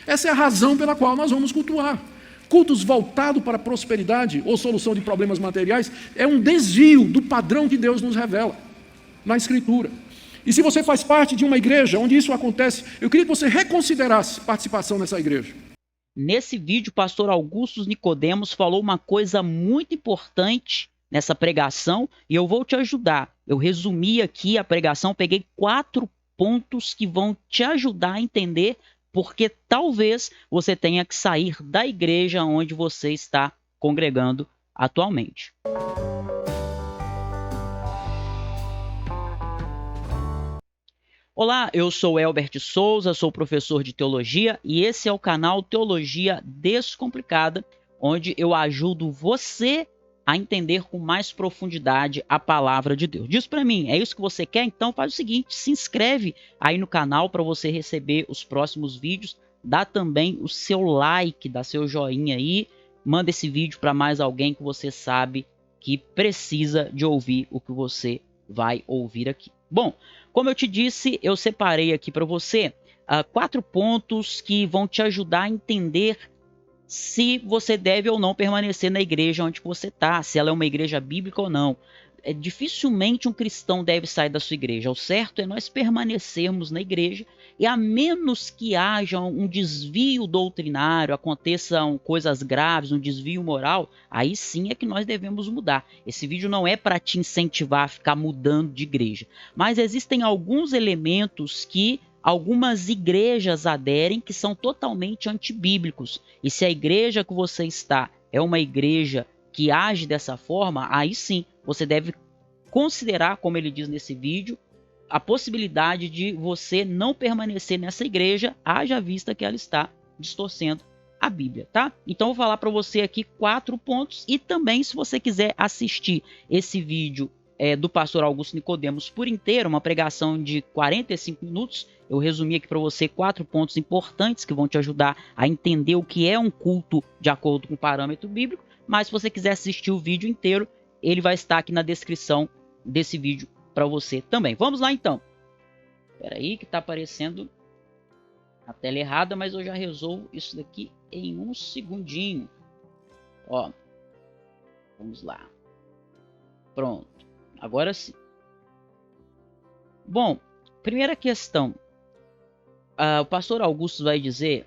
Essa é a razão pela qual nós vamos cultuar. Cultos voltados para a prosperidade ou solução de problemas materiais é um desvio do padrão que Deus nos revela na Escritura. E se você faz parte de uma igreja onde isso acontece, eu queria que você reconsiderasse participação nessa igreja. Nesse vídeo, o pastor Augusto Nicodemos falou uma coisa muito importante nessa pregação e eu vou te ajudar. Eu resumi aqui a pregação, peguei 4 pontos que vão te ajudar a entender porque talvez você tenha que sair da igreja onde você está congregando atualmente. Olá, eu sou Elbert Souza, sou professor de teologia e esse é o canal Teologia Descomplicada, onde eu ajudo você a entender com mais profundidade a palavra de Deus. Diz para mim, é isso que você quer? Então faz o seguinte, se inscreve aí no canal para você receber os próximos vídeos, dá também o seu like, dá seu joinha aí, manda esse vídeo para mais alguém que você sabe que precisa de ouvir o que você vai ouvir aqui. Bom, como eu te disse, eu separei aqui para você 4 pontos que vão te ajudar a entender se você deve ou não permanecer na igreja onde você está, se ela é uma igreja bíblica ou não. Dificilmente um cristão deve sair da sua igreja. O certo é nós permanecermos na igreja e a menos que haja um desvio doutrinário, aconteçam coisas graves, um desvio moral, aí sim é que nós devemos mudar. Esse vídeo não é para te incentivar a ficar mudando de igreja, mas existem alguns elementos que algumas igrejas aderem que são totalmente antibíblicos. E se a igreja que você está é uma igreja que age dessa forma, aí sim você deve considerar, como ele diz nesse vídeo, a possibilidade de você não permanecer nessa igreja, haja vista que ela está distorcendo a Bíblia, tá? Então eu vou falar para você aqui 4 pontos e também se você quiser assistir esse vídeo do pastor Augusto Nicodemos por inteiro, uma pregação de 45 minutos, eu resumi aqui para você 4 pontos importantes que vão te ajudar a entender o que é um culto de acordo com o parâmetro bíblico, mas se você quiser assistir o vídeo inteiro, ele vai estar aqui na descrição desse vídeo para você também. Vamos lá então. Espera aí que está aparecendo a tela errada, mas eu já resolvo isso daqui em um segundinho. Ó, vamos lá. Pronto, agora sim. Bom, primeira questão. O pastor Augusto vai dizer,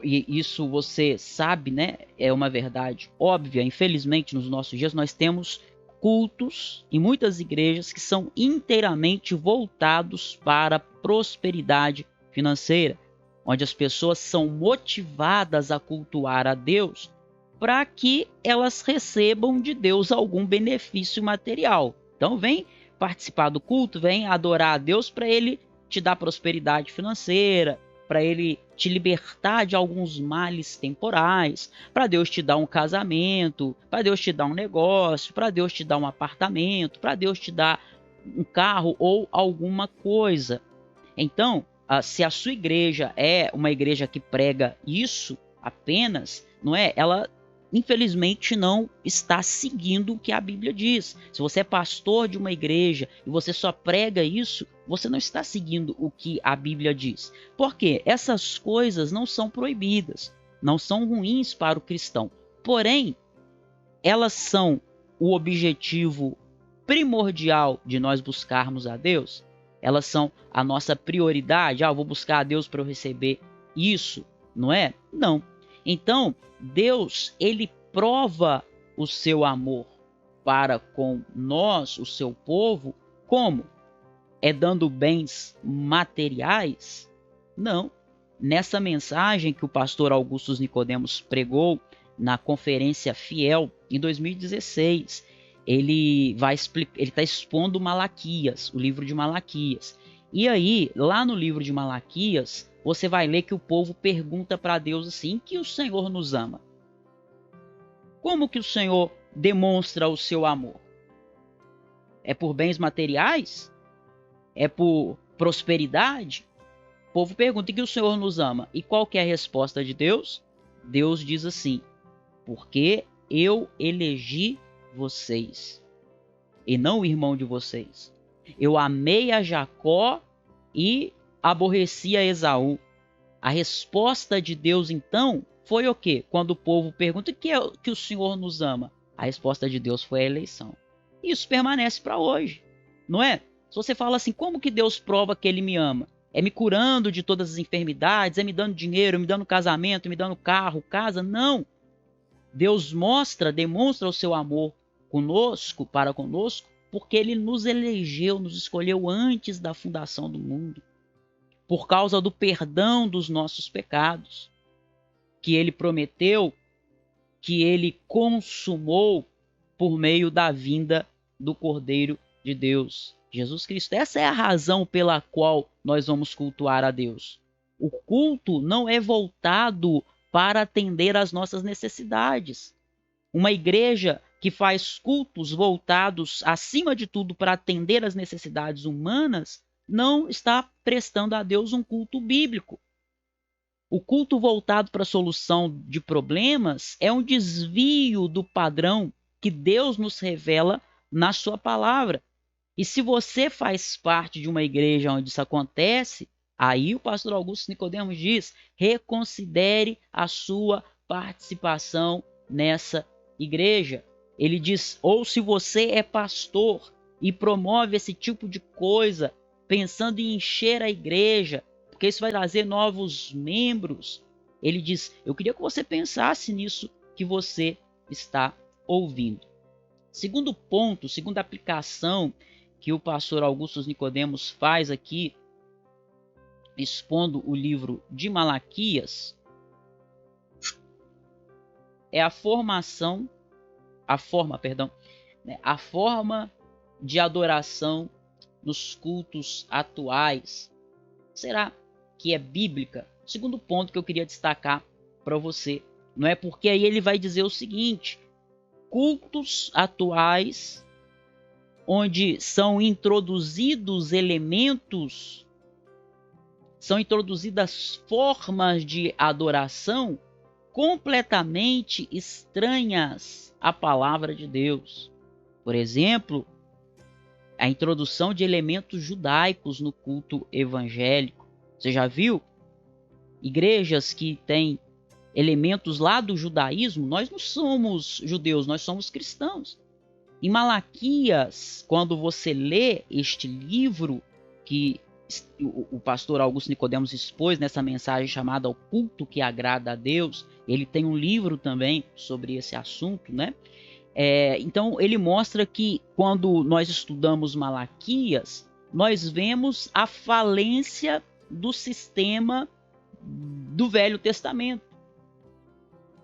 e isso você sabe, né? É uma verdade óbvia. Infelizmente, nos nossos dias, nós temos cultos em muitas igrejas que são inteiramente voltados para a prosperidade financeira, onde as pessoas são motivadas a cultuar a Deus para que elas recebam de Deus algum benefício material. Então, vem participar do culto, vem adorar a Deus para Ele te dar prosperidade financeira, para Ele te libertar de alguns males temporais, para Deus te dar um casamento, para Deus te dar um negócio, para Deus te dar um apartamento, para Deus te dar um carro ou alguma coisa. Então, se a sua igreja é uma igreja que prega isso apenas, não é? Ela infelizmente não está seguindo o que a Bíblia diz. Se você é pastor de uma igreja e você só prega isso, você não está seguindo o que a Bíblia diz. Por quê? Essas coisas não são proibidas, não são ruins para o cristão. Porém, elas são o objetivo primordial de nós buscarmos a Deus. Elas são a nossa prioridade. Eu vou buscar a Deus para eu receber isso, não é? Não. Então, Deus, ele prova o seu amor para com nós, o seu povo, como? É dando bens materiais? Não. Nessa mensagem que o pastor Augusto Nicodemos pregou na conferência Fiel, em 2016, ele está expondo Malaquias, o livro de Malaquias. E aí, lá no livro de Malaquias, você vai ler que o povo pergunta para Deus assim, que o Senhor nos ama. Como que o Senhor demonstra o seu amor? É por bens materiais? É por prosperidade? O povo pergunta que o Senhor nos ama. E qual que é a resposta de Deus? Deus diz assim, porque eu elegi vocês e não o irmão de vocês. Eu amei a Jacó e aborreci a Esaú. A resposta de Deus, então, foi o quê? Quando o povo pergunta: o que é que o Senhor nos ama? A resposta de Deus foi a eleição. Isso permanece para hoje, não é? Se você fala assim, como que Deus prova que Ele me ama? É me curando de todas as enfermidades? É me dando dinheiro, me dando casamento, me dando carro, casa? Não. Deus demonstra o seu amor conosco, para conosco, porque Ele nos elegeu, nos escolheu antes da fundação do mundo, por causa do perdão dos nossos pecados, que Ele prometeu, que Ele consumou por meio da vinda do Cordeiro de Deus, Jesus Cristo. Essa é a razão pela qual nós vamos cultuar a Deus. O culto não é voltado para atender às nossas necessidades. Uma igreja que faz cultos voltados, acima de tudo, para atender às necessidades humanas, não está prestando a Deus um culto bíblico. O culto voltado para a solução de problemas é um desvio do padrão que Deus nos revela na sua palavra. E se você faz parte de uma igreja onde isso acontece, aí o pastor Augusto Nicodemos diz: reconsidere a sua participação nessa igreja. Ele diz: ou se você é pastor e promove esse tipo de coisa, pensando em encher a igreja, porque isso vai trazer novos membros, ele diz: eu queria que você pensasse nisso que você está ouvindo. Segundo ponto, segunda aplicação que o pastor Augusto Nicodemos faz aqui, expondo o livro de Malaquias, é a forma de adoração nos cultos atuais. Será que é bíblica? O segundo ponto que eu queria destacar para você, não é? Porque aí ele vai dizer o seguinte: cultos atuais onde são introduzidas formas de adoração completamente estranhas à palavra de Deus. Por exemplo, a introdução de elementos judaicos no culto evangélico. Você já viu? Igrejas que têm elementos lá do judaísmo. Nós não somos judeus, nós somos cristãos. Em Malaquias, quando você lê este livro que o pastor Augusto Nicodemos expôs nessa mensagem chamada O Culto que Agrada a Deus, ele tem um livro também sobre esse assunto, né? Então ele mostra que quando nós estudamos Malaquias, nós vemos a falência do sistema do Velho Testamento.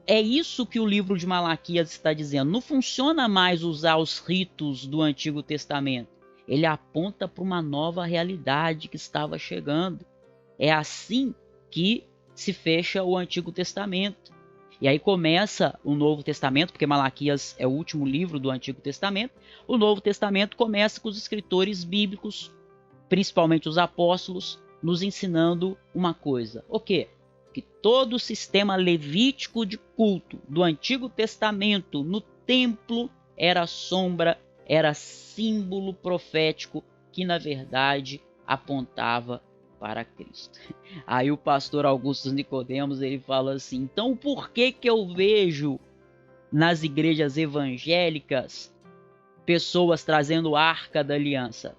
É isso que o livro de Malaquias está dizendo. Não funciona mais usar os ritos do Antigo Testamento. Ele aponta para uma nova realidade que estava chegando. É assim que se fecha o Antigo Testamento. E aí começa o Novo Testamento, porque Malaquias é o último livro do Antigo Testamento. O Novo Testamento começa com os escritores bíblicos, principalmente os apóstolos, nos ensinando uma coisa. O quê? Que todo o sistema levítico de culto do Antigo Testamento no templo era sombra, era símbolo profético que na verdade apontava para Cristo. Aí o pastor Augusto Nicodemos ele fala assim: então por que eu vejo nas igrejas evangélicas pessoas trazendo a Arca da Aliança?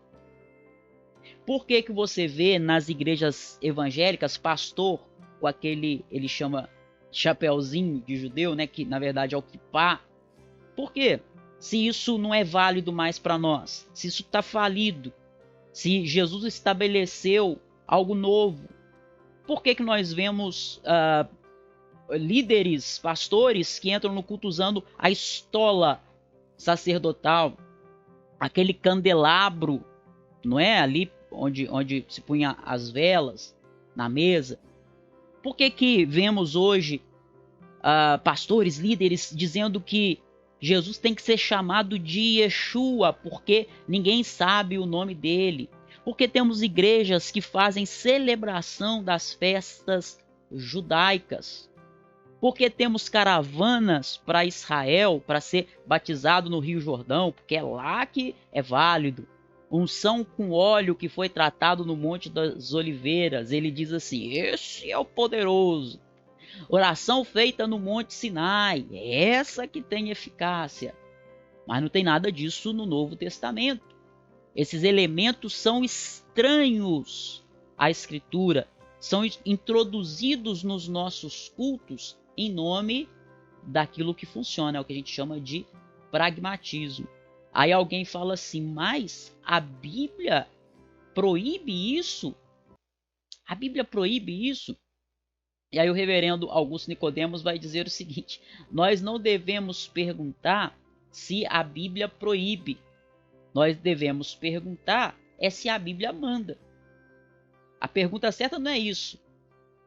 Por que você vê nas igrejas evangélicas pastor com aquele, ele chama chapeuzinho de judeu, né, que na verdade é o kippá? Por quê? Se isso não é válido mais para nós, se isso está falido, se Jesus estabeleceu algo novo, por que nós vemos líderes, pastores que entram no culto usando a estola sacerdotal, aquele candelabro, não é? Ali onde se punha as velas na mesa. Por que vemos hoje pastores, líderes dizendo que Jesus tem que ser chamado de Yeshua porque ninguém sabe o nome dele? Porque temos igrejas que fazem celebração das festas judaicas? Porque temos caravanas para Israel para ser batizado no Rio Jordão, porque é lá que é válido? unção com óleo que foi tratado no Monte das Oliveiras. Ele diz assim: esse é o poderoso. Oração feita no Monte Sinai, é essa que tem eficácia. Mas não tem nada disso no Novo Testamento. Esses elementos são estranhos à Escritura, são introduzidos nos nossos cultos em nome daquilo que funciona, é o que a gente chama de pragmatismo. Aí alguém fala assim, mas a Bíblia proíbe isso? A Bíblia proíbe isso? E aí o reverendo Augusto Nicodemos vai dizer o seguinte: nós não devemos perguntar se a Bíblia proíbe. Nós devemos perguntar se a Bíblia manda. A pergunta certa não é isso.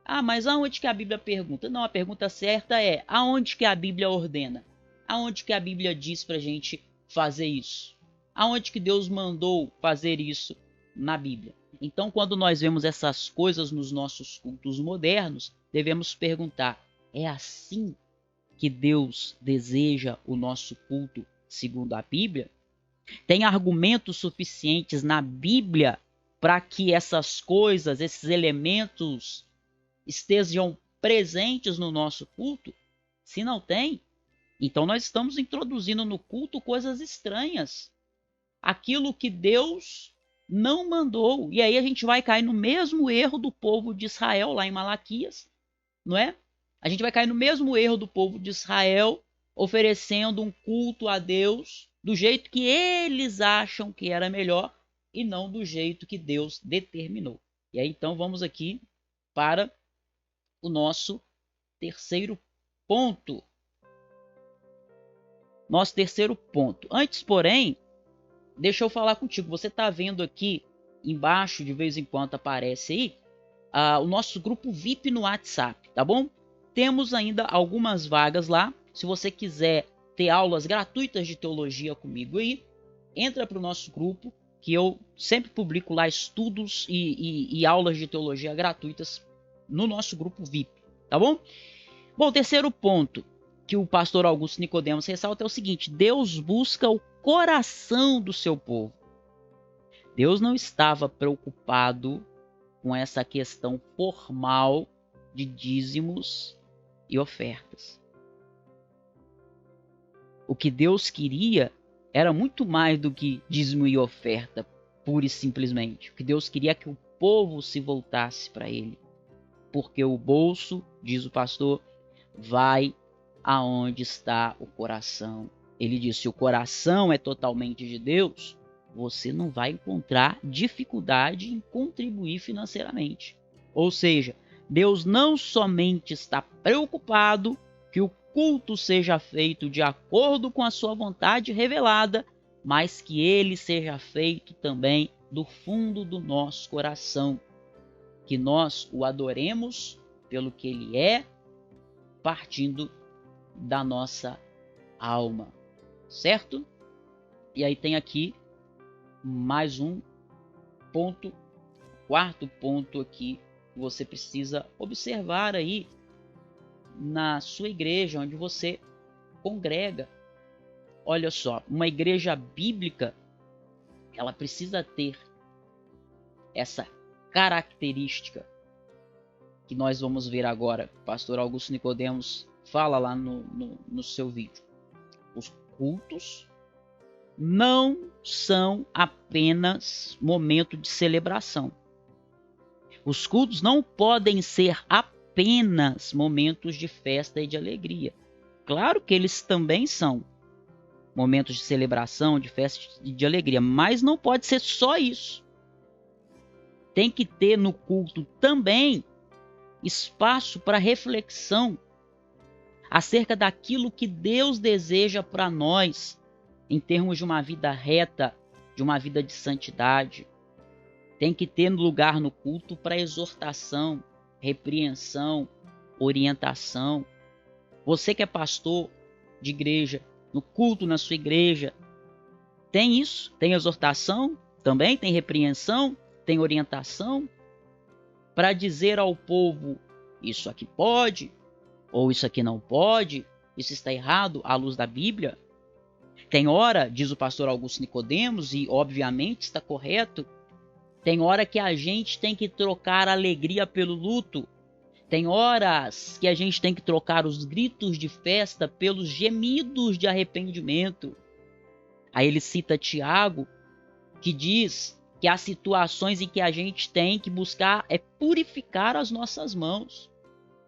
Ah, mas aonde que a Bíblia pergunta? Não, a pergunta certa é aonde que a Bíblia ordena? Aonde que a Bíblia diz para a gente fazer isso? Aonde que Deus mandou fazer isso na Bíblia? Então, quando nós vemos essas coisas nos nossos cultos modernos, devemos perguntar: é assim que Deus deseja o nosso culto segundo a Bíblia? Tem argumentos suficientes na Bíblia para que essas coisas, esses elementos estejam presentes no nosso culto? Se não tem, então nós estamos introduzindo no culto coisas estranhas. Aquilo que Deus não mandou. E aí a gente vai cair no mesmo erro do povo de Israel, lá em Malaquias, não é? A gente vai cair no mesmo erro do povo de Israel, oferecendo um culto a Deus do jeito que eles acham que era melhor e não do jeito que Deus determinou. E aí então vamos aqui para o nosso terceiro ponto. Nosso terceiro ponto. Antes, porém, deixa eu falar contigo. Você está vendo aqui embaixo, de vez em quando aparece aí, o nosso grupo VIP no WhatsApp, tá bom? Temos ainda algumas vagas lá. Se você quiser ter aulas gratuitas de teologia comigo aí, entra para o nosso grupo, que eu sempre publico lá estudos e aulas de teologia gratuitas no nosso grupo VIP, tá bom? Bom, o terceiro ponto que o pastor Augusto Nicodemos ressalta é o seguinte: Deus busca o coração do seu povo. Deus não estava preocupado com essa questão formal de dízimos e ofertas. O que Deus queria era muito mais do que dízimo e oferta, pura e simplesmente. O que Deus queria é que o povo se voltasse para Ele. Porque o bolso, diz o pastor, vai aonde está o coração. Ele disse: se o coração é totalmente de Deus, você não vai encontrar dificuldade em contribuir financeiramente. Ou seja, Deus não somente está preocupado que o culto seja feito de acordo com a sua vontade revelada, mas que ele seja feito também do fundo do nosso coração. Que nós o adoremos pelo que ele é, partindo da nossa alma. Certo? E aí tem aqui mais um ponto, quarto ponto aqui, que você precisa observar aí na sua igreja, onde você congrega. Olha só, uma igreja bíblica, ela precisa ter essa característica que nós vamos ver agora. O pastor Augusto Nicodemos fala lá no seu vídeo. Os cultos não são apenas momento de celebração. Os cultos não podem ser apenas momentos de festa e de alegria. Claro que eles também são momentos de celebração, de festa e de alegria, mas não pode ser só isso. Tem que ter no culto também espaço para reflexão acerca daquilo que Deus deseja para nós em termos de uma vida reta, de uma vida de santidade. Tem que ter lugar no culto para exortação, repreensão, orientação. Você que é pastor de igreja, no culto na sua igreja, tem isso? Tem exortação? Também tem repreensão? Tem orientação? Para dizer ao povo, isso aqui pode, ou isso aqui não pode, isso está errado à luz da Bíblia. Tem hora, diz o pastor Augusto Nicodemos, e obviamente está correto, tem hora que a gente tem que trocar a alegria pelo luto. Tem horas que a gente tem que trocar os gritos de festa pelos gemidos de arrependimento. Aí ele cita Tiago, que diz que há situações em que a gente tem que buscar purificar as nossas mãos.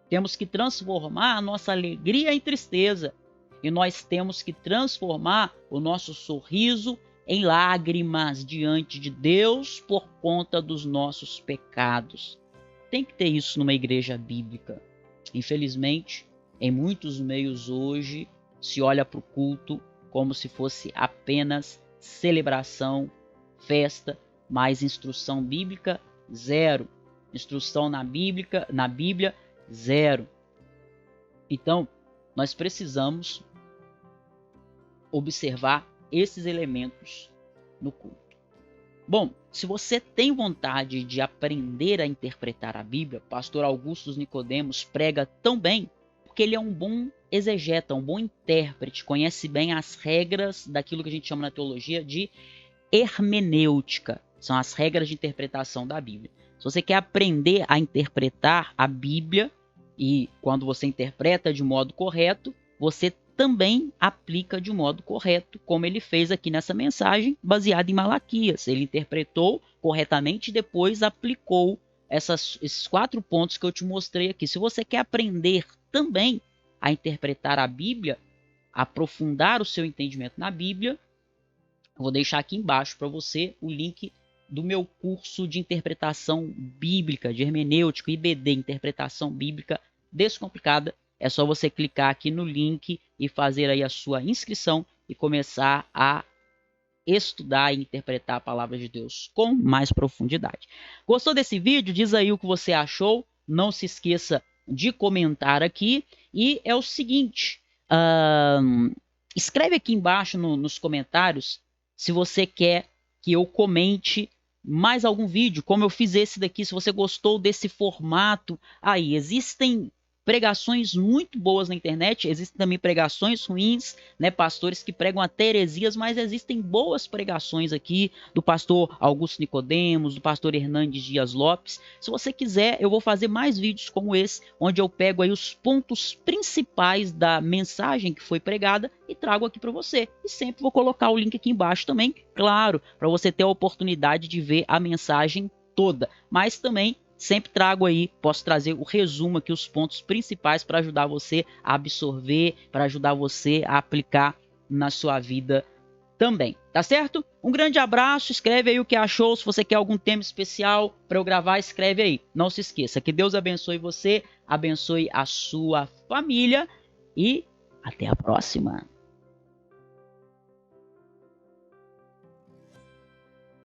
Temos que transformar a nossa alegria em tristeza. E nós temos que transformar o nosso sorriso em lágrimas diante de Deus por conta dos nossos pecados. Tem que ter isso numa igreja bíblica. Infelizmente, em muitos meios hoje, se olha para o culto como se fosse apenas celebração, festa, mas instrução bíblica, zero. Instrução na Bíblia, zero. Então, nós precisamos observar esses elementos no culto. Bom, se você tem vontade de aprender a interpretar a Bíblia, pastor Augusto Nicodemos prega tão bem porque ele é um bom exegeta, um bom intérprete, conhece bem as regras daquilo que a gente chama na teologia de hermenêutica. São as regras de interpretação da Bíblia. Se você quer aprender a interpretar a Bíblia, e quando você interpreta de modo correto, você também aplica de modo correto, como ele fez aqui nessa mensagem, baseada em Malaquias. Ele interpretou corretamente e depois aplicou esses 4 pontos que eu te mostrei aqui. Se você quer aprender também a interpretar a Bíblia, aprofundar o seu entendimento na Bíblia, eu vou deixar aqui embaixo para você o link do meu curso de interpretação bíblica, de hermenêutica, IBD, interpretação bíblica descomplicada. É só você clicar aqui no link e fazer aí a sua inscrição e começar a estudar e interpretar a palavra de Deus com mais profundidade. Gostou desse vídeo? Diz aí o que você achou. Não se esqueça de comentar aqui. E é o seguinte, escreve aqui embaixo nos comentários se você quer que eu comente mais algum vídeo, como eu fiz esse daqui, se você gostou desse formato. Aí, existem pregações muito boas na internet, existem também pregações ruins, né, pastores que pregam até heresias, mas existem boas pregações aqui do pastor Augusto Nicodemos, do pastor Hernandes Dias Lopes. Se você quiser, eu vou fazer mais vídeos como esse, onde eu pego aí os pontos principais da mensagem que foi pregada e trago aqui para você. E sempre vou colocar o link aqui embaixo também, claro, para você ter a oportunidade de ver a mensagem toda, mas também sempre trago aí, posso trazer o resumo aqui, os pontos principais para ajudar você a absorver, para ajudar você a aplicar na sua vida também, tá certo? Um grande abraço, escreve aí o que achou, se você quer algum tema especial para eu gravar, escreve aí. Não se esqueça, que Deus abençoe você, abençoe a sua família e até a próxima.